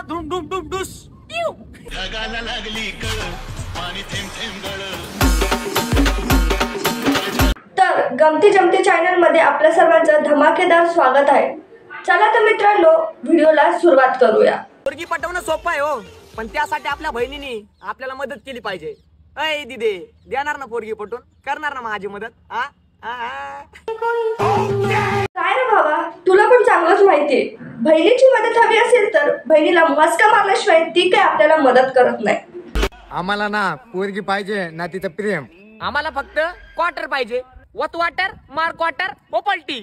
तडा धुम धुम धुम डुस ढगाला लागली कळ पाणी थेंब थेंब गळ। तर गमती जमती चॅनल मध्ये आपल्या सर्वांचं धमाकेदार स्वागत आहे। चला तर मित्रांनो व्हिडिओला सुरुवात करूया। पोरगी पटवणं सोपं आहे हो, पण त्यासाठी आपल्या बहिणीने आपल्याला मदत केली पाहिजे। अय दिदे, देणार ना पोरगी पटवून? करणार ना माझी मदत? काय रे बाबा, तुला पण चांगलंच माहितीये, बहिणीची मदत हवी असेल तर बहिणीला मस्का मारल्याशिवाय ती काय आपल्याला मदत करत नाही। आम्हाला ना पोरगी पाहिजे ना तिचं प्रेम। आम्हाला फक्त क्वार्टर पाहिजे। वत वाटर मार क्वार्टर हो पलटी।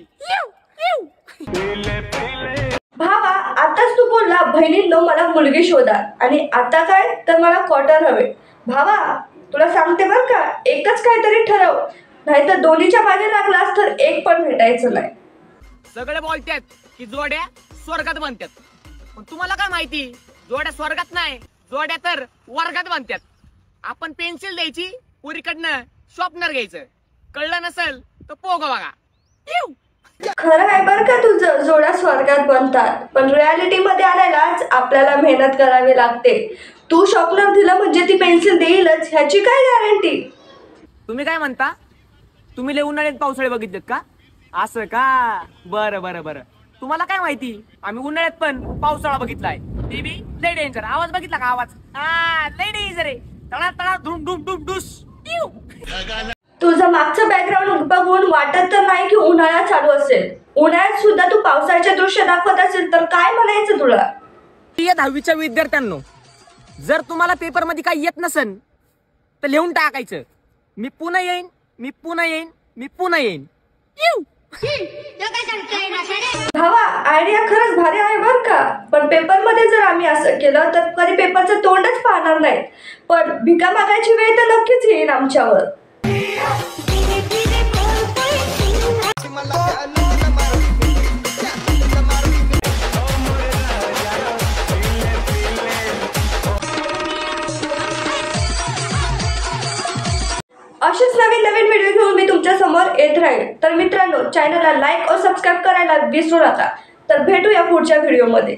भावा, आताच तू बोलला बहिणींनो मला मुलगी शोधा, आणि आता काय तर मला क्वार्टर हवे। भावा तुला सांगते बर का, एकच काहीतरी ठरव, नाहीतर दोन्हीच्या मागे लागलास तर एक पण भेटायचं नाही। सगळे बोलतात की जोड्या स्वर्गात बनतात, पण तुम्हाला काय माहिती जोड्या स्वर्गात नाही, जोड्या तर वर्गात बनतात। आपण पेन्सिल द्यायची, पुरीकडनं शॉर्पनर घ्यायचं, कळलं नसेल तर पोग बघा। खरं आहे बरं का तुझं, जोड्या स्वर्गात बनतात, पण रियालिटी मध्ये आणायलाच आपल्याला मेहनत करावी लागते। तू शॉर्पनर दिलं म्हणजे ती पेन्सिल देईलच ह्याची काय गॅरंटी? तुम्ही काय म्हणता? तुम्ही लय उन्हाळ्यात पावसाळे बघितलेत का? असं का? बरं बरं बरं, तुम्हाला काय माहिती, आम्ही उन्हाळ्यात पण पावसाळा बघितलाय। ते बी लय डेंजर। आवाज बघितला का? आवाज लय डेंजर आहे। तळा तळा धुम धुम धुम डुस। तुझं मागचं बॅकग्राऊंड बघून वाटत तर नाही की उन्हाळा चालू असेल। उन्हाळ्यात सुद्धा तू पावसाचे दृश्य दाखवत असेल तर काय म्हणायचं तुला? 10वीच्या विद्यार्थ्यांनो, जर तुम्हाला पेपर मध्ये काही येत नसेल तर लिहून टाकायचं, मी पुन्हा येईन, मी पुन्हा येईन, मी पुन्हा येईन। भावा, आयडिया खरंच भारी आहे बर का, पण पेपर मध्ये जर आम्ही असं केलं तर कधी पेपरचं तोंडच पाहणार नाही, पण भिका मागायची वेळ तर नक्कीच येईल आमच्यावर। असेच नवीन नवीन व्हिडिओ घेऊन मी तुमच्या समोर येत राहील। तर मित्रांनो, चॅनलला लाईक और सबस्क्राईब करायला विसरू नका। तर भेटूया पुढच्या व्हिडिओमध्ये।